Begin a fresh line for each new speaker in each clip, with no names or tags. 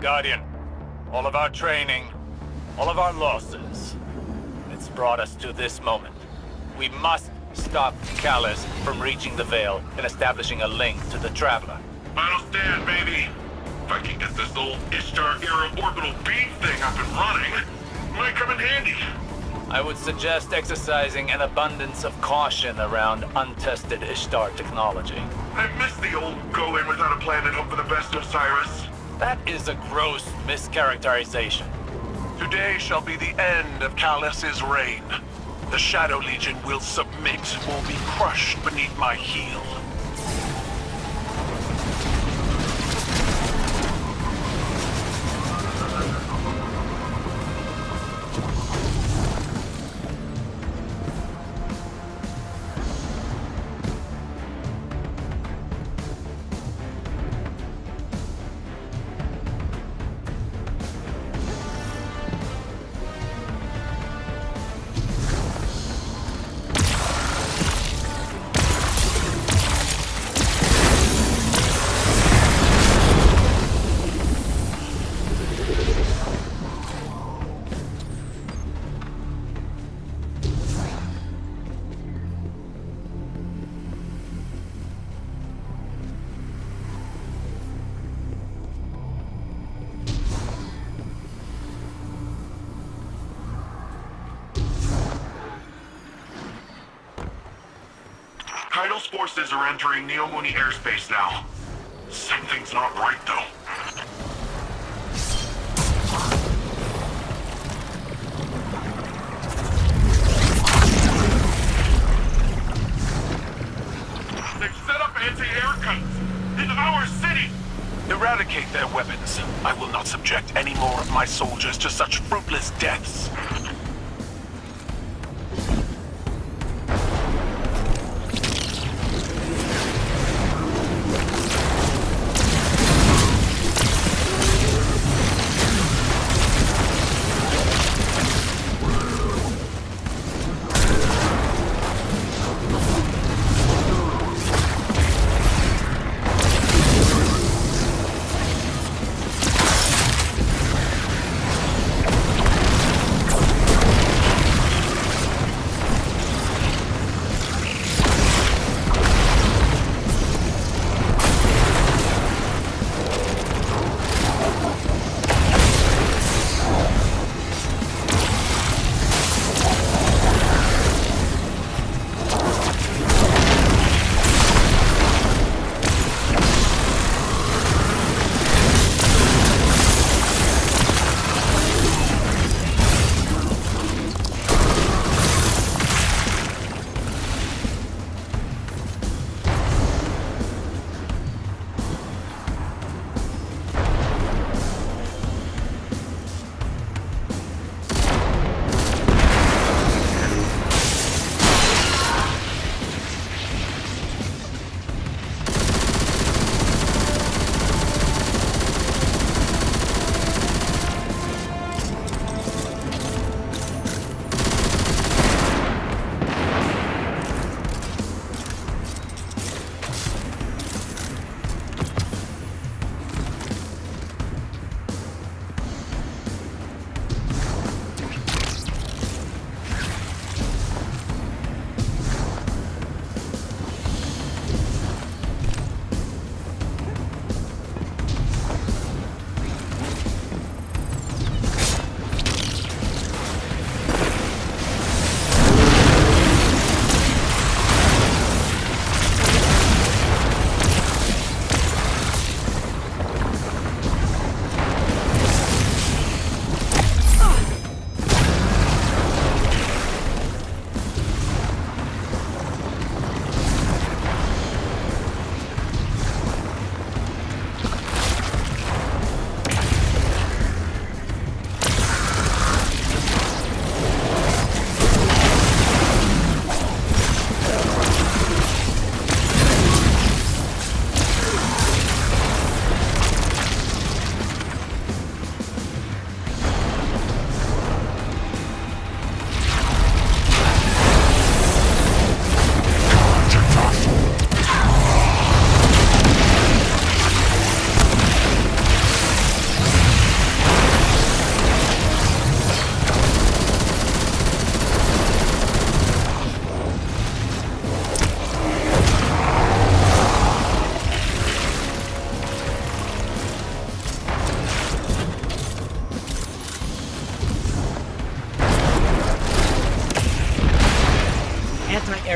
Guardian, all of our training, all of our losses, it's brought us to this moment. We must stop Callus from reaching the Veil and establishing a link to the Traveler.
Final stand, baby. If I can get this old Ishtar-era orbital beam thing up and running, it might come in handy.
I would suggest exercising an abundance of caution around untested Ishtar technology.
I miss the old go in without a plan and hope for the best, Osiris.
That is a gross mischaracterization.
Today shall be the end of Callus's reign. The Shadow Legion will submit, will be crushed beneath my heel. Kaido's forces are entering Neomuni airspace now. Something's not right, though. They've set up anti-air guns in our city! Eradicate their weapons. I will not subject any more of my soldiers to such fruitless deaths.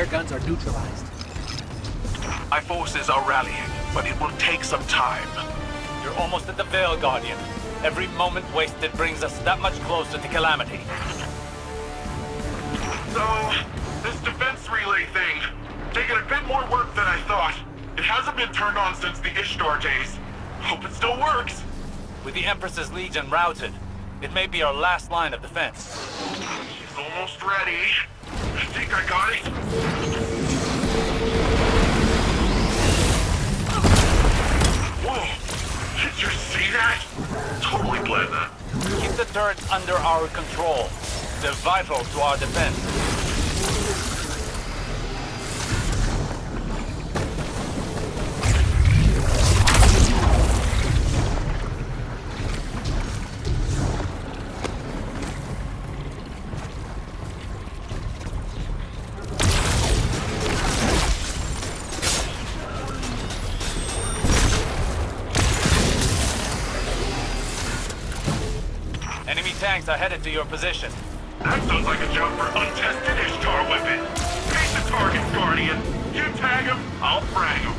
anti-air guns are neutralized.
My forces are rallying, but it will take some time.
You're almost at the Veil, Guardian. Every moment wasted brings us that much closer to Calamity.
So, this defense relay thing, taking a bit more work than I thought. It hasn't been turned on since the Ishtar days. Hope it still works.
With the Empress's Legion routed, it may be our last line of defense.
It's almost ready. I think I got it. Whoa! Did you see that? Totally blend that.
Keep the turrets under our control. They're vital to our defense. Enemy tanks are headed to your position.
That sounds like a job for untested Ishtar weapon. Face the target, Guardian. You tag him, I'll frag him.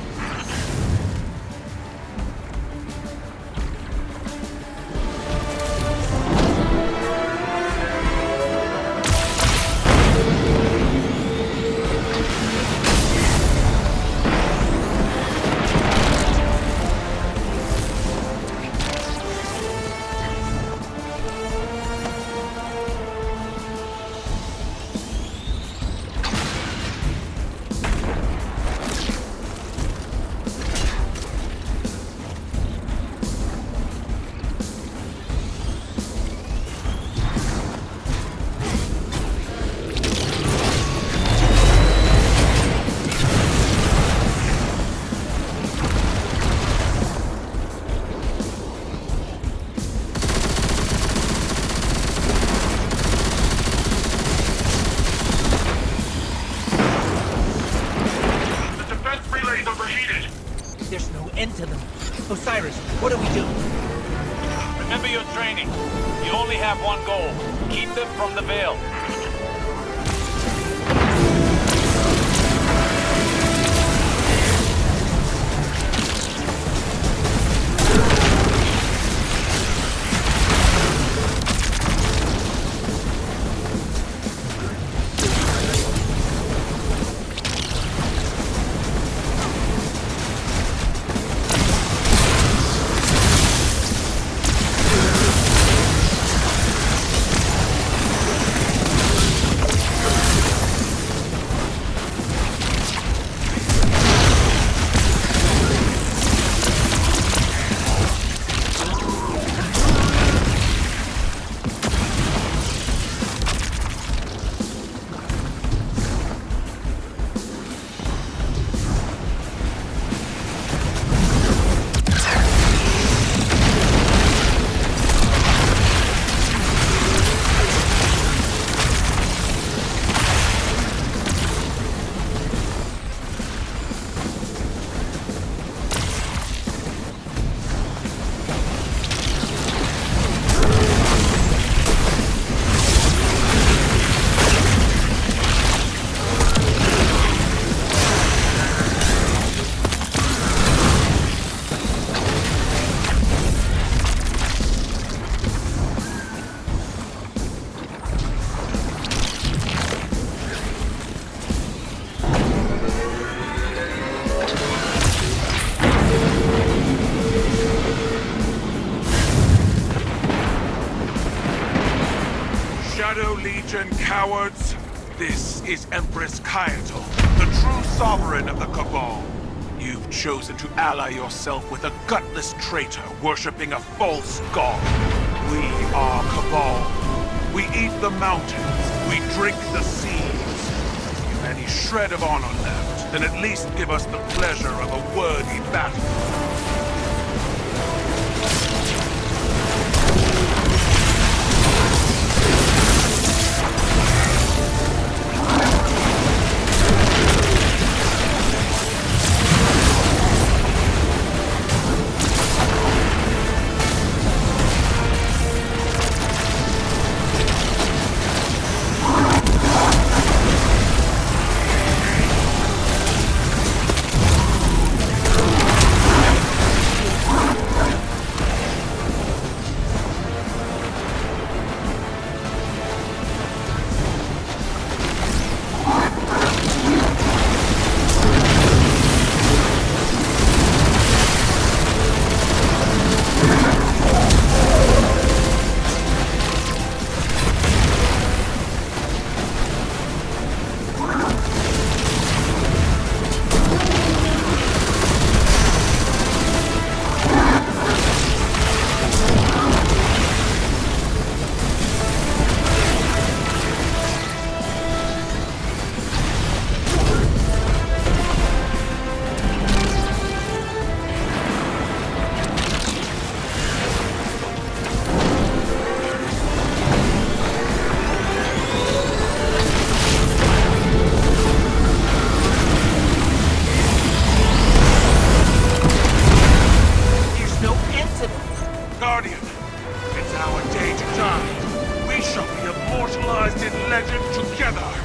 There's no end to them. Osiris, what do we do?
Remember your training. You only have one goal. Keep them from the Veil.
Legion cowards, this is Empress Kayato, the true sovereign of the Cabal. You've chosen to ally yourself with a gutless traitor worshipping a false god. We are Cabal. We eat the mountains. We drink the seas. If you've any shred of honor left, then at least give us the pleasure of a worthy battle. immortalized in legend together.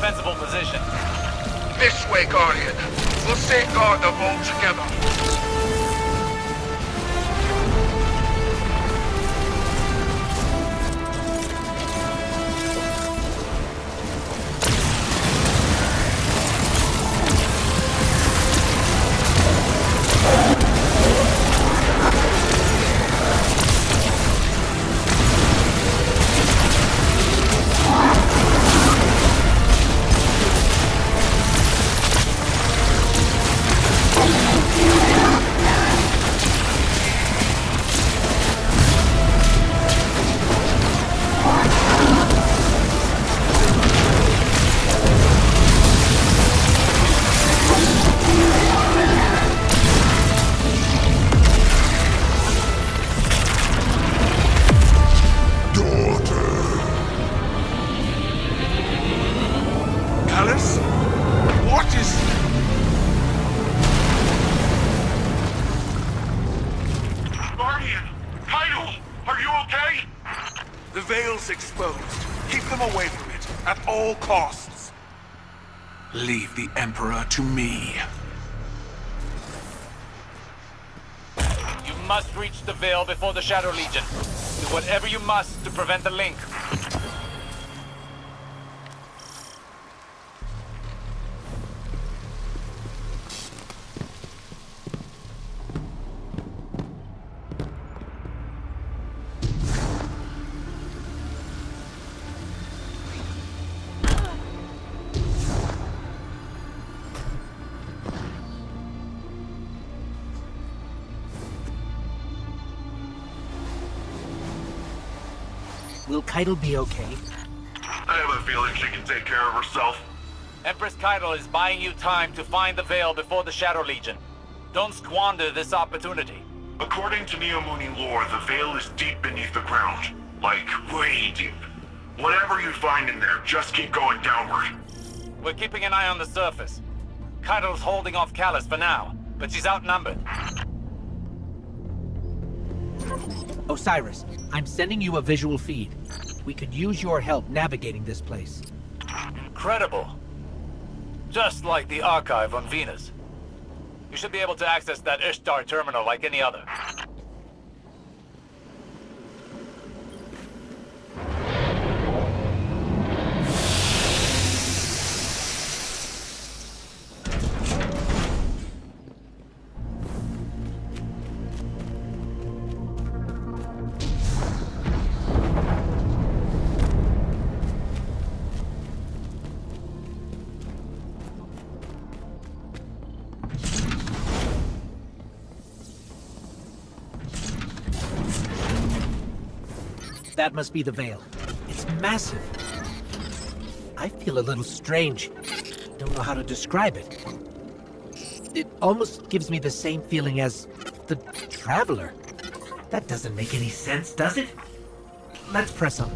defensible position.
This way, Guardian. We'll safeguard the vault together. The Veil's exposed. Keep them away from it, at all costs. Leave the Emperor to me.
You must reach the Veil before the Shadow Legion. Do whatever you must to prevent the link.
Will Keitel be okay?
I have a feeling she can take care of herself.
Empress Keitel is buying you time to find the Veil before the Shadow Legion. Don't squander this opportunity.
According to Neomuni lore, the Veil is deep beneath the ground. Like, way deep. Whatever you find in there, just keep going downward.
We're keeping an eye on the surface. Keitel's holding off Callus for now, but she's outnumbered.
Osiris, I'm sending you a visual feed. We could use your help navigating this place.
Incredible. Just like the archive on Venus. You should be able to access that Ishtar terminal like any other.
That must be the Veil. It's massive. I feel a little strange. Don't know how to describe it. It almost gives me the same feeling as the Traveler. That doesn't make any sense, does it? Let's press on.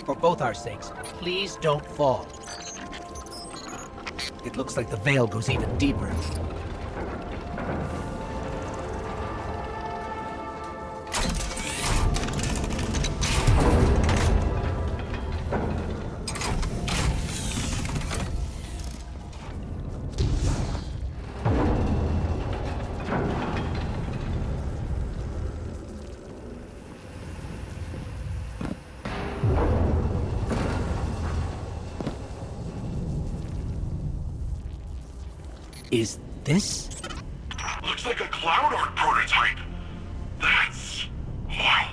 For both our sakes, please don't fall. It looks like the Veil goes even deeper. Is this?
Looks like a cloud art prototype. That's... wow.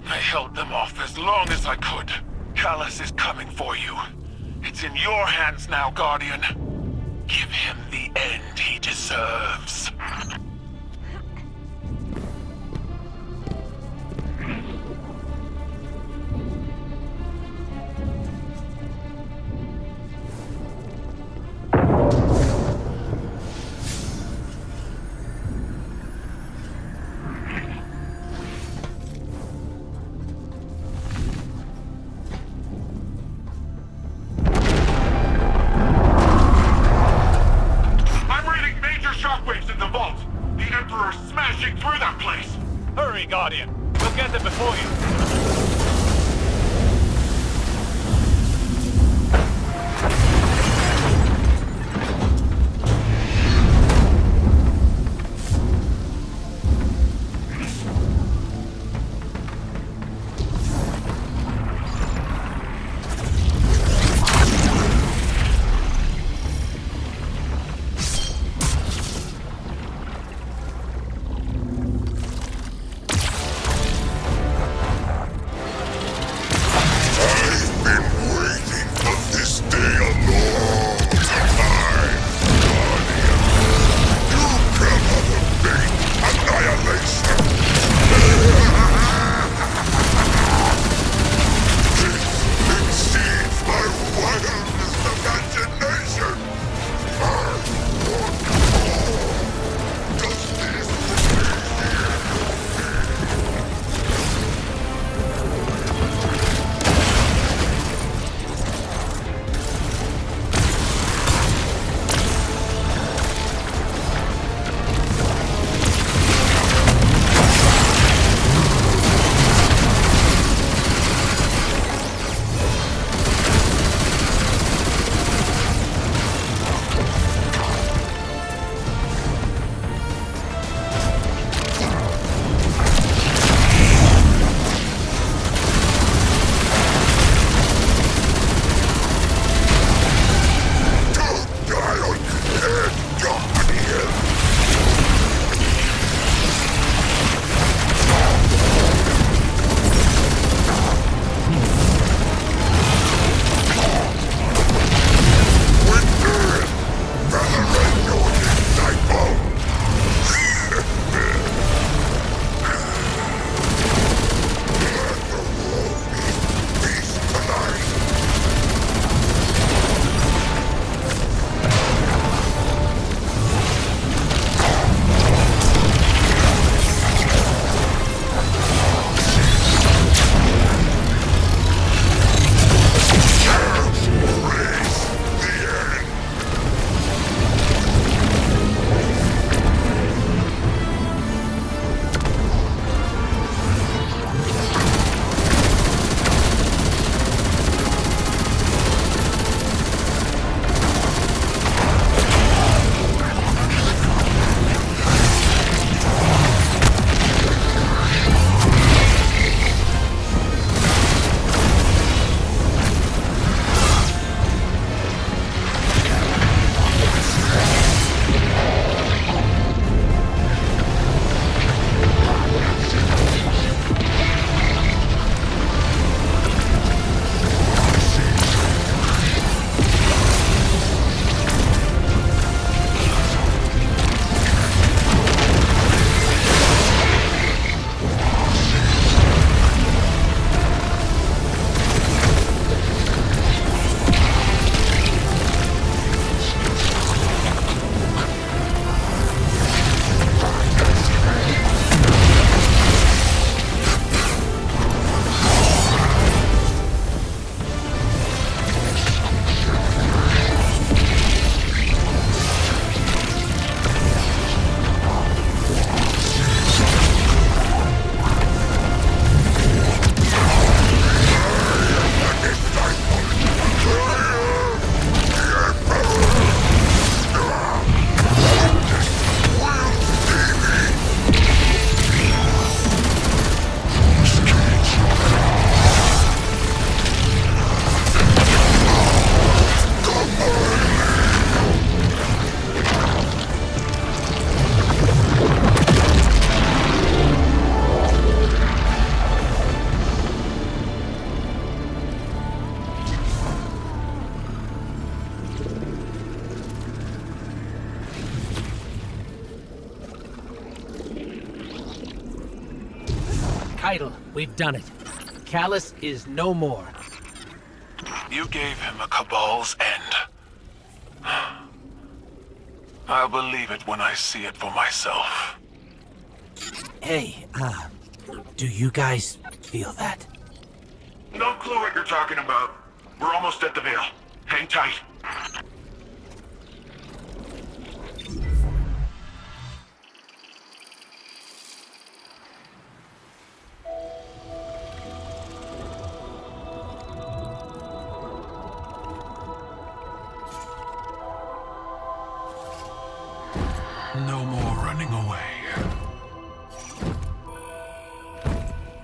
I held them off as long as I could. Callus is coming for you. It's in your hands now, Guardian. Give him the end he deserves.
Hurry, Guardian. We'll get there before you.
Title, we've done it. Callus is no more.
You gave him a Cabal's end. I'll believe it when I see it for myself.
Hey, do you guys feel that?
No clue what you're talking about. We're almost at the Veil. Hang tight. No more running away.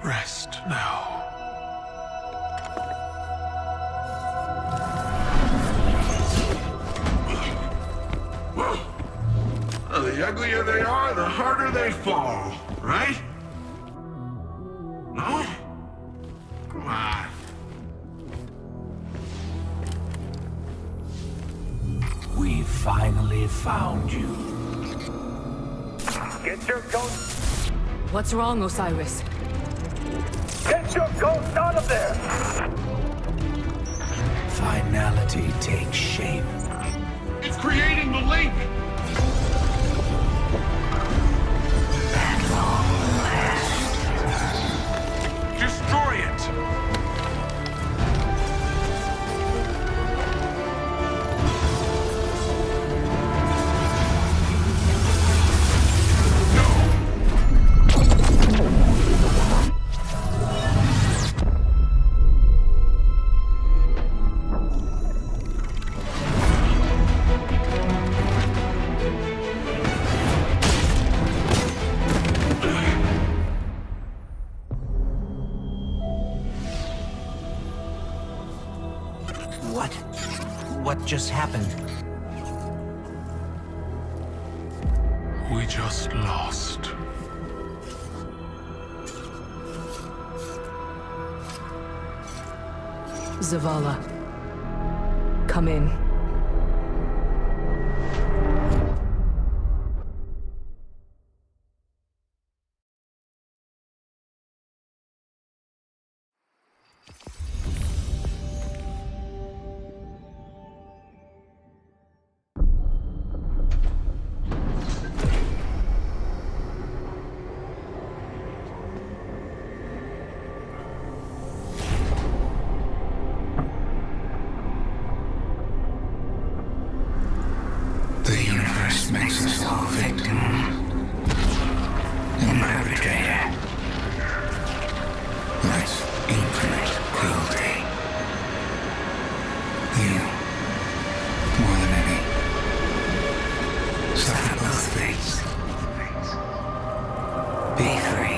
Rest now. Well, the uglier they are, the harder they fall, right? No? Come on.
We finally found you.
Get your ghost!
What's wrong, Osiris?
Get your ghost out of there!
Finality takes shape.
It's creating the link!
At long last.
Destroy it!
What just happened?
We just lost.
Zavala. Come in.
The universe makes us all victim and perpetrator. Life's infinite cruelty. You, more than any, suffer both fates. Be free.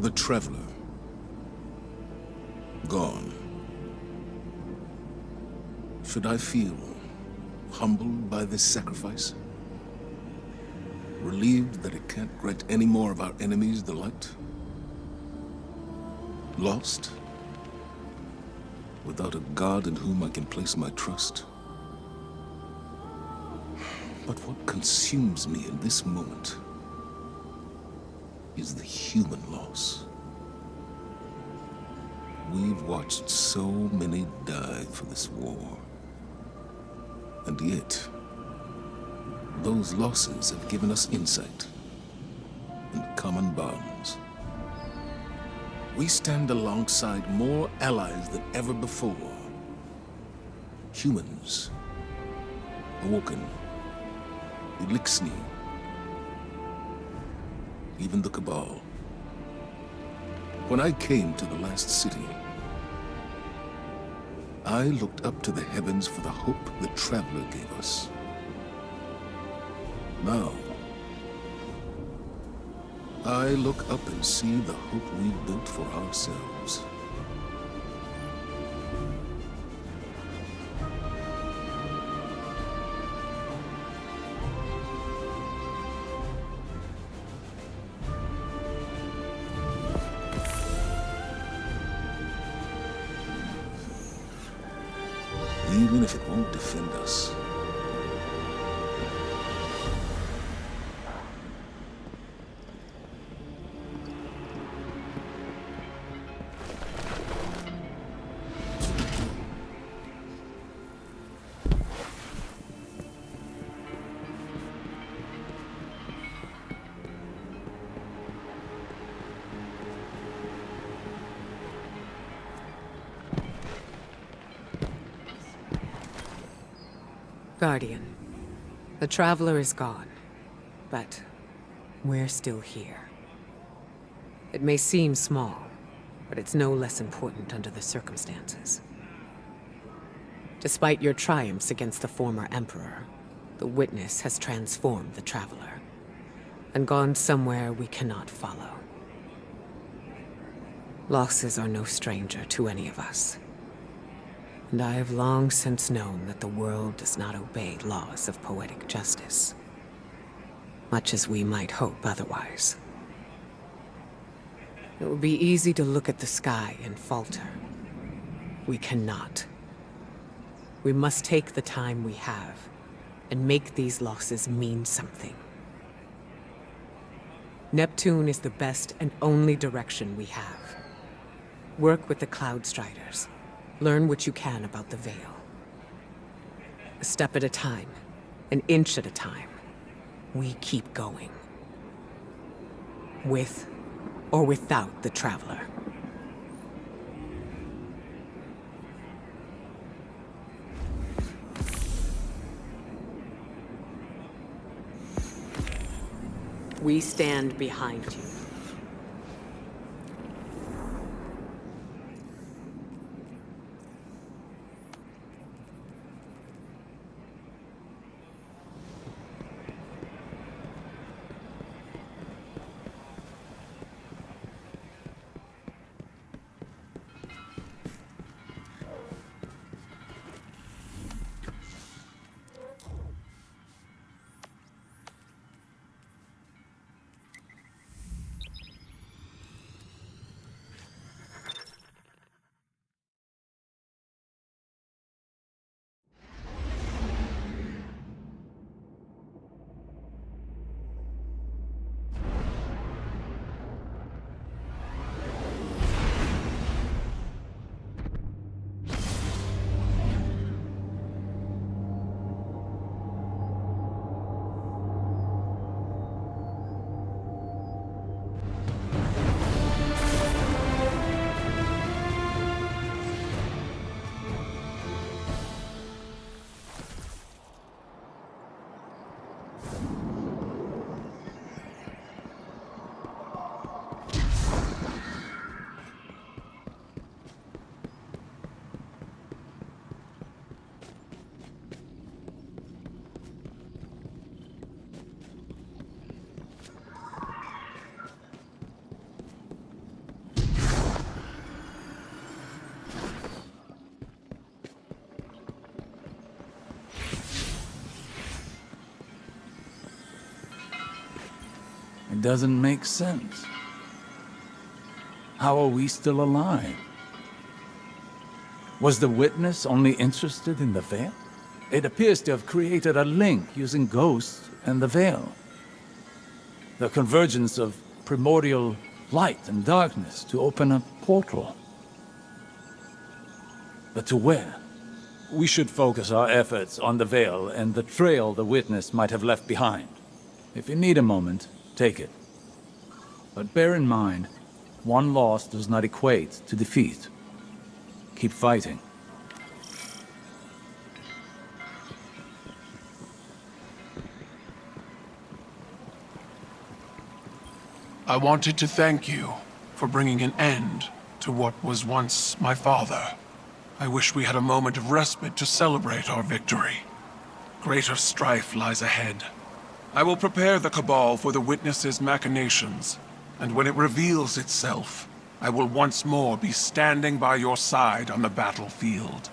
The Traveler. Gone. Should I feel humbled by this sacrifice? Relieved that it can't grant any more of our enemies the light? Lost? Without a god in whom I can place my trust? But what consumes me in this moment is the human loss. We've watched so many die for this war. And yet, those losses have given us insight and common bonds. We stand alongside more allies than ever before. Humans, awoken, Elixni, even the Cabal. When I came to the last city, I looked up to the heavens for the hope the Traveler gave us. Now, I look up and see the hope we've built for ourselves. Even if it won't defend us.
Guardian, the Traveler is gone, but we're still here. It may seem small, but it's no less important under the circumstances. Despite your triumphs against the former Emperor, the Witness has transformed the Traveler, and gone somewhere we cannot follow. Losses are no stranger to any of us. And I have long since known that the world does not obey laws of poetic justice, much as we might hope otherwise. It would be easy to look at the sky and falter. We cannot. We must take the time we have and make these losses mean something. Neptune is the best and only direction we have. Work with the Cloud Striders. Learn what you can about the Veil. A step at a time, an inch at a time, we keep going. With or without the Traveler. We stand behind you.
It doesn't make sense. How are we still alive? Was the witness only interested in the veil? It appears to have created a link using ghosts and the veil. The convergence of primordial light and darkness to open a portal. But to where? We should focus our efforts on the veil and the trail the witness might have left behind. If you need a moment, take it. But bear in mind, one loss does not equate to defeat. Keep fighting.
I wanted to thank you for bringing an end to what was once my father. I wish we had a moment of respite to celebrate our victory. Greater strife lies ahead. I will prepare the Cabal for the Witness's machinations, and when it reveals itself, I will once more be standing by your side on the battlefield.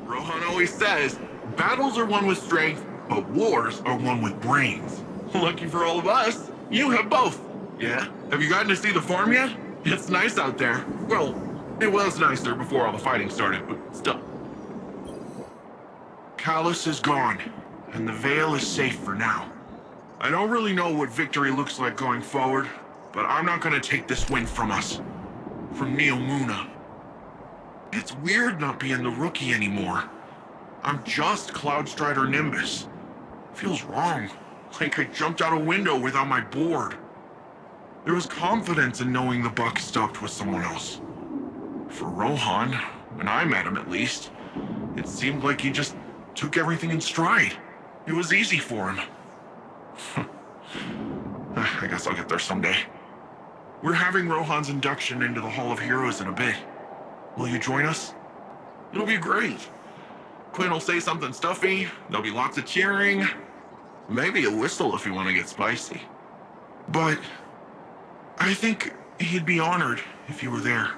Rohan always says, battles are won with strength, but wars are won with brains. Lucky for all of us, you have both. Yeah? Have you gotten to see the farm yet? It's nice out there. Well, it was nicer before all the fighting started, but still. Callus is gone, and the Veil is safe for now. I don't really know what victory looks like going forward, but I'm not gonna take this win from us. From Neomuna. It's weird not being the rookie anymore. I'm just Cloudstrider Nimbus. Feels wrong. Like I jumped out a window without my board. There was confidence in knowing the buck stopped with someone else. For Rohan, when I met him at least, it seemed like he just took everything in stride. It was easy for him. I guess I'll get there someday. We're having Rohan's induction into the Hall of Heroes in a bit. Will you join us? It'll be great. Quinn will say something stuffy, there'll be lots of cheering. Maybe a whistle if you want to get spicy. But I think he'd be honored if you were there.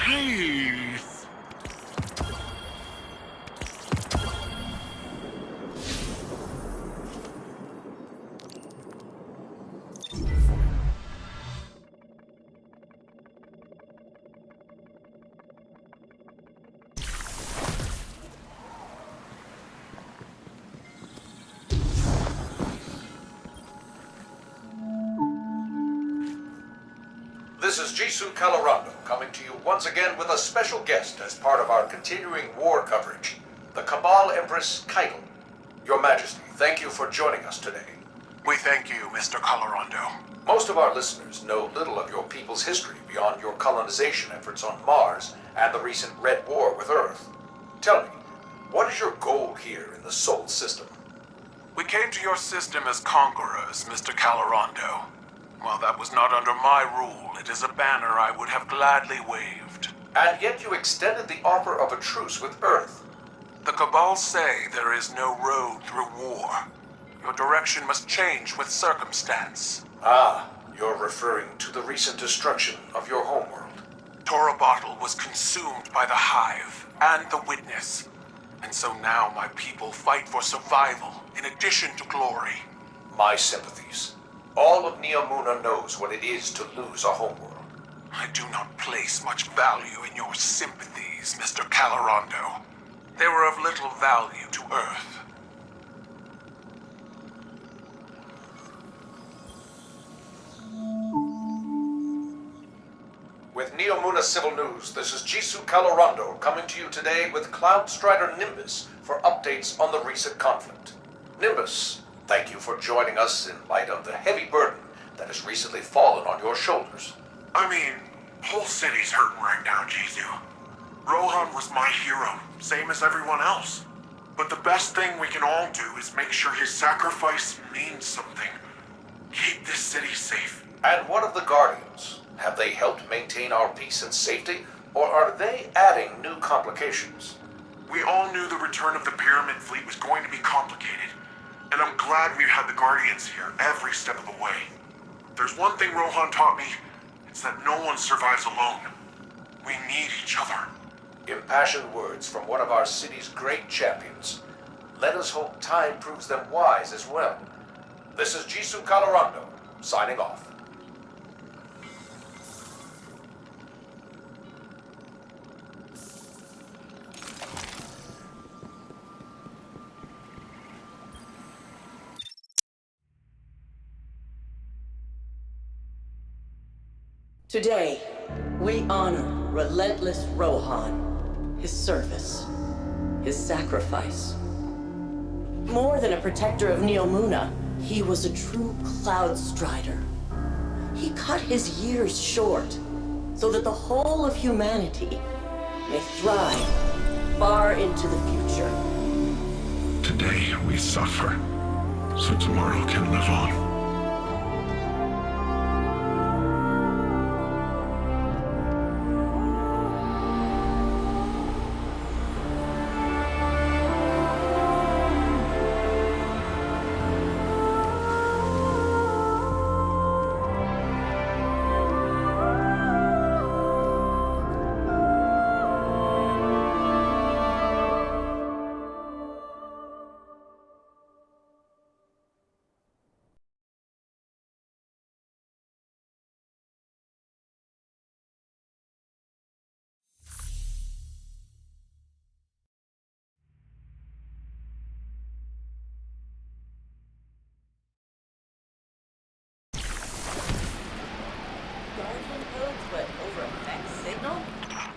Hey,
This is Jisoo Calorando coming to you once again with a special guest as part of our continuing war coverage, the Cabal Empress Keitel. Your Majesty, thank you for joining us today.
We thank you, Mr. Calorando.
Most of our listeners know little of your people's history beyond your colonization efforts on Mars and the recent Red War with Earth. Tell me, what is your goal here in the Sol system?
We came to your system as conquerors, Mr. Calorando. While that was not under my rule, it is a banner I would have gladly waved.
And yet you extended the offer of a truce with Earth.
The Cabal say there is no road through war. Your direction must change with circumstance.
Ah, you're referring to the recent destruction of your homeworld.
Torabottle was consumed by the Hive and the Witness. And so now my people fight for survival in addition to glory.
My sympathies. All of Neomuna knows what it is to lose a homeworld.
I do not place much value in your sympathies, Mr. Calorando. They were of little value to Earth.
With Neomuna Civil News, this is Jisoo Calorando coming to you today with Cloud Strider Nimbus for updates on the recent conflict. Nimbus, thank you for joining us in light of the heavy burden that has recently fallen on your shoulders.
I mean, whole city's hurting right now, Jisoo. Rohan was my hero, same as everyone else. But the best thing we can all do is make sure his sacrifice means something. Keep this city safe.
And what of the Guardians? Have they helped maintain our peace and safety, or are they adding new complications?
We all knew the return of the Pyramid Fleet was going to be complicated, and I'm glad we had the Guardians here every step of the way. If there's one thing Rohan taught me, it's that no one survives alone. We need each other.
Impassioned words from one of our city's great champions. Let us hope time proves them wise as well. This is Jisoo Calorando, signing off.
Today, we honor relentless Rohan, his service, his sacrifice. More than a protector of Neomuna, he was a true Cloud Strider. He cut his years short so that the whole of humanity may thrive far into the future.
Today we suffer, so tomorrow can live on.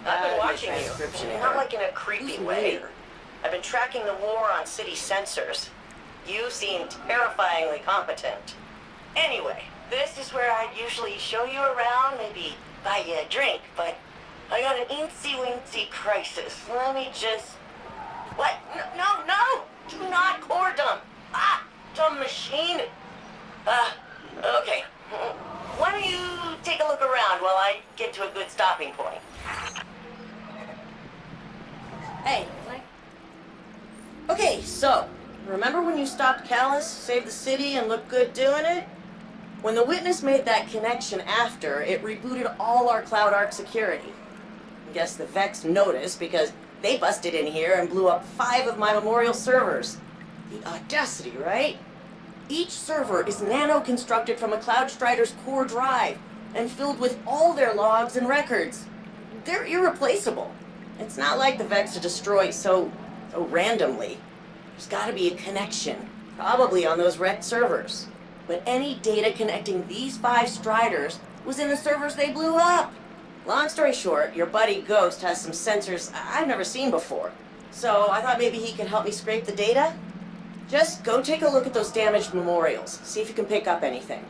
I've been watching you, not like in a creepy way. I've been tracking the war on city sensors. You seem terrifyingly competent. Anyway, this is where I'd usually show you around, maybe buy you a drink, but I got an eensy-weensy crisis. Let me just... What? No! Do not core dump! Dumb machine! Okay. Why don't you take a look around while I get to a good stopping point? Hey. Okay, so, remember when you stopped Callus, saved the city, and looked good doing it? When the Witness made that connection after, it rebooted all our Cloud Arc security. I guess the Vex noticed because they busted in here and blew up 5 of my memorial servers. The audacity, right? Each server is nano-constructed from a Cloud Strider's core drive and filled with all their logs and records. They're irreplaceable. It's not like the Vex are destroyed so randomly. There's gotta be a connection, probably on those wrecked servers. But any data connecting these 5 Striders was in the servers they blew up. Long story short, your buddy Ghost has some sensors I've never seen before. So I thought maybe he could help me scrape the data. Just go take a look at those damaged memorials. See if you can pick up anything.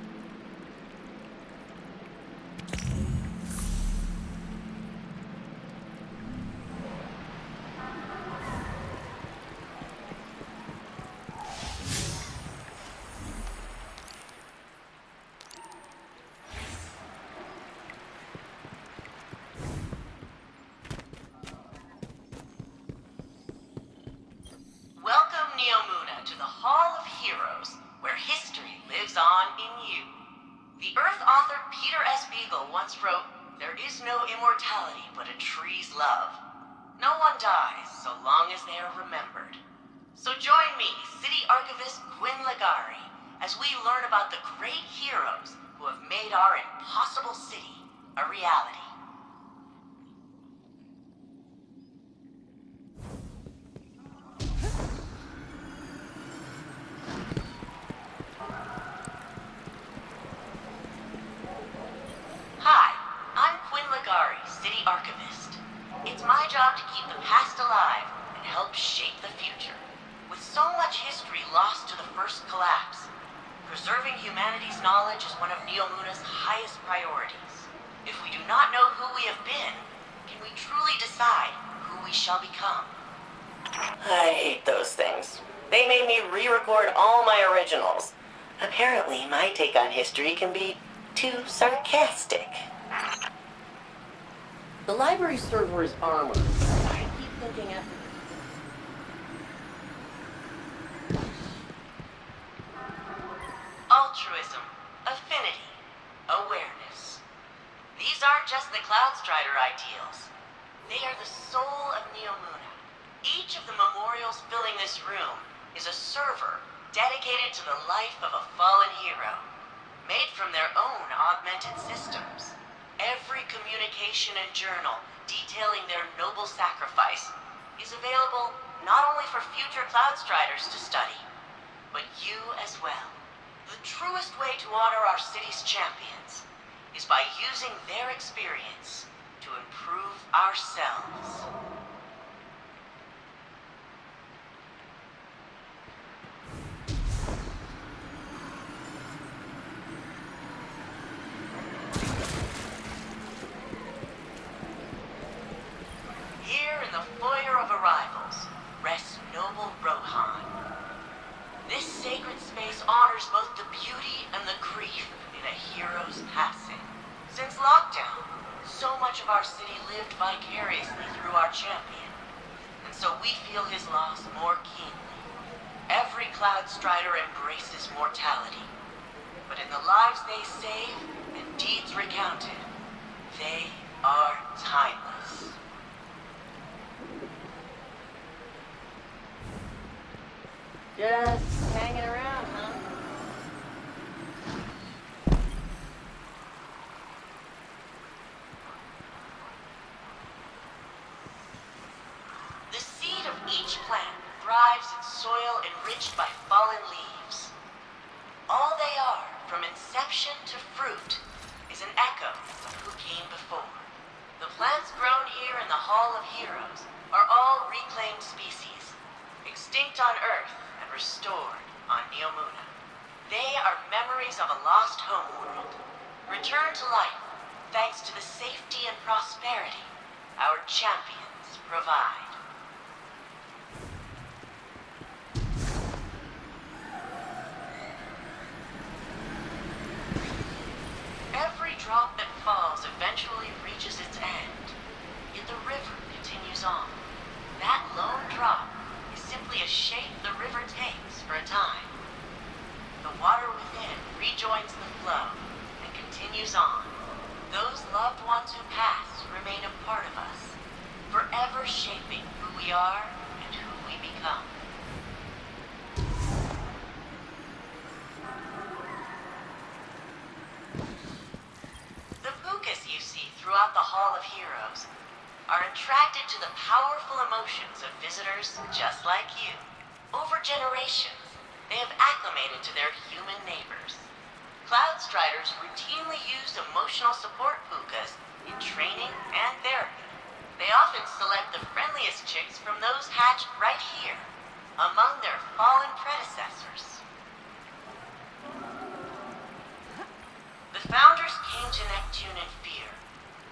Welcome, Neomuna, to the Hall of Heroes, where history lives on in you. The Earth author Peter S. Beagle once wrote, "There is no immortality but a tree's love. No one dies so long as they are remembered." So join me, City Archivist Quinn Ligari, as we learn about the great heroes who have made our impossible city a reality. Hi, I'm Quinn Ligari, City Archivist. It's my job to keep the past alive and help shape the future. With so much history lost to the first collapse, preserving humanity's knowledge is one of Neomuna's highest priorities. If we do not know who we have been, can we truly decide who we shall become?
I hate those things. They made me re-record all my originals. Apparently, my take on history can be too sarcastic. The library server is armored. I keep thinking after...
Altruism, affinity, awareness. These aren't just the Cloudstrider ideals. They are the soul of Neomuna. Each of the memorials filling this room is a server dedicated to the life of a fallen hero, made from their own augmented systems. Every communication and journal detailing their noble sacrifice is available not only for future Cloudstriders to study, but you as well. The truest way to honor our city's champions is by using their experience to improve ourselves. Here in the foyer of arrivals rests noble Rohan. This sacred space honors both the beauty and the grief in a hero's passing. Since lockdown, so much of our city lived vicariously through our champion, and so we feel his loss more keenly. Every Cloudstrider embraces mortality, but in the lives they save and deeds recounted, they are timeless.
Just hanging around, huh?
The seed of each plant thrives in soil enriched by fallen leaves. All they are, from inception to fruit, is an echo of who came before. The plants grown here in the Hall of Heroes are all reclaimed species, extinct on Earth and restored on Neomuna. They are memories of a lost homeworld, returned to life thanks to the safety and prosperity our champions provide. Every drop that falls eventually reaches its end, yet the river continues on. That lone drop is simply a shape the river takes for a time. The water within rejoins the flow and continues on. Those loved ones who passed remain a part of us, forever shaping who we are and who we become. The Pukas you see throughout the Hall of Heroes are attracted to the powerful emotions of visitors just like you. Over generations, they have acclimated to their human neighbors. Cloud Striders routinely use emotional support pukas in training and therapy. They often select the friendliest chicks from those hatched right here, among their fallen predecessors. The Founders came to Neptune in fear,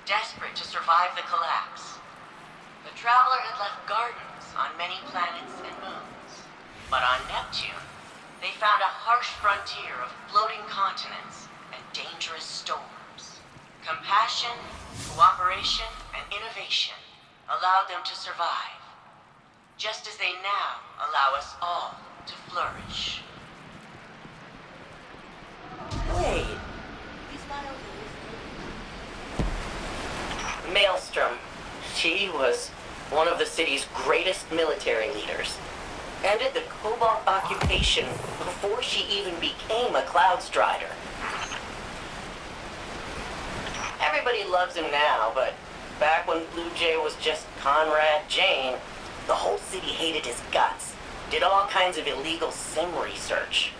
desperate to survive the collapse. The Traveler had left gardens on many planets and moons, but on Neptune, they found a harsh frontier of floating continents and dangerous storms. Compassion, cooperation, and innovation allowed them to survive, just as they now allow us all to flourish.
Wait. Maelstrom. She was one of the city's greatest military leaders. Ended the Cobalt occupation before she even became a Cloud Strider. Everybody loves him now, but back when Blue Jay was just Conrad Jane, the whole city hated his guts. Did all kinds of illegal sim research.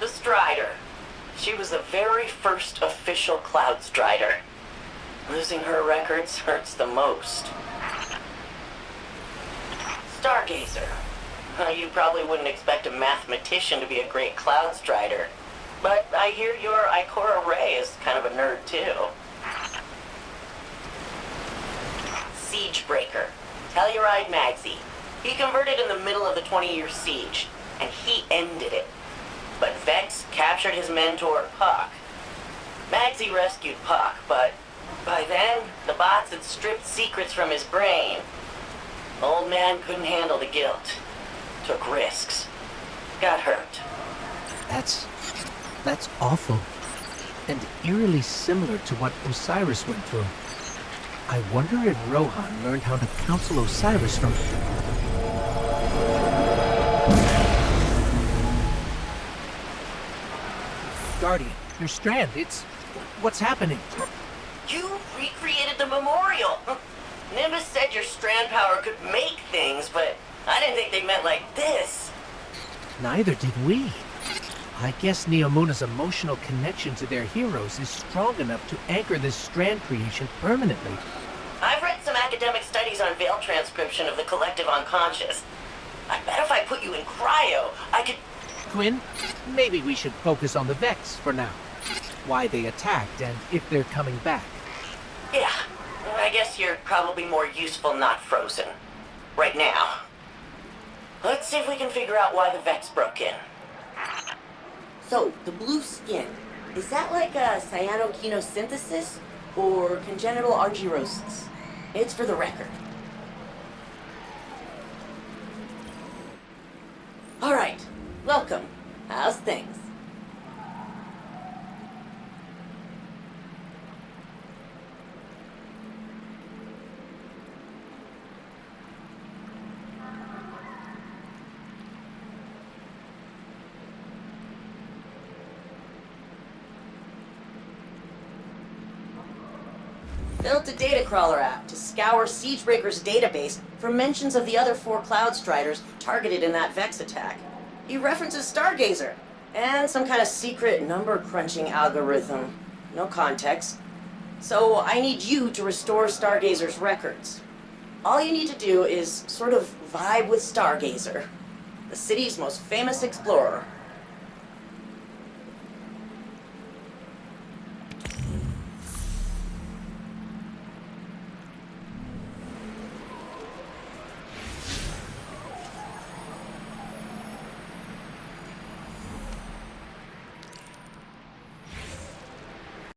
The Strider. She was the very first official Cloud Strider. Losing her records hurts the most. Stargazer. You probably wouldn't expect a mathematician to be a great Cloud Strider, but I hear your Ikora Ray is kind of a nerd too. Siegebreaker. Telluride Magsy. He converted in the middle of the 20-year siege, and he ended it. But Vex captured his mentor, Puck. Magsy rescued Puck, but by then, the bots had stripped secrets from his brain. Old man couldn't handle the guilt. Took risks. Got hurt.
That's awful. And eerily similar to what Osiris went through. I wonder if Rohan learned how to counsel Osiris from... Guardian, your strand, it's... What's happening?
You recreated the memorial! Nimbus said your strand power could make things, but I didn't think they meant like this.
Neither did we. I guess Neomuna's emotional connection to their heroes is strong enough to anchor this strand creation permanently.
I've read some academic studies on veil transcription of the collective unconscious. I bet if I put you in cryo, I could...
Quinn, maybe we should focus on the Vex for now. Why they attacked and if they're coming back.
Yeah, I guess you're probably more useful not frozen. Right now. Let's see if we can figure out why the Vex broke in. So, the blue skin, is that like a cyanokinosynthesis or congenital argyrosis? It's for the record. Alright, welcome. How's things? Built a data crawler app to scour Siegebreaker's database for mentions of the other 4 Cloud Striders targeted in that Vex attack. He references Stargazer and some kind of secret number-crunching algorithm. No context. So I need you to restore Stargazer's records. All you need to do is sort of vibe with Stargazer, the city's most famous explorer.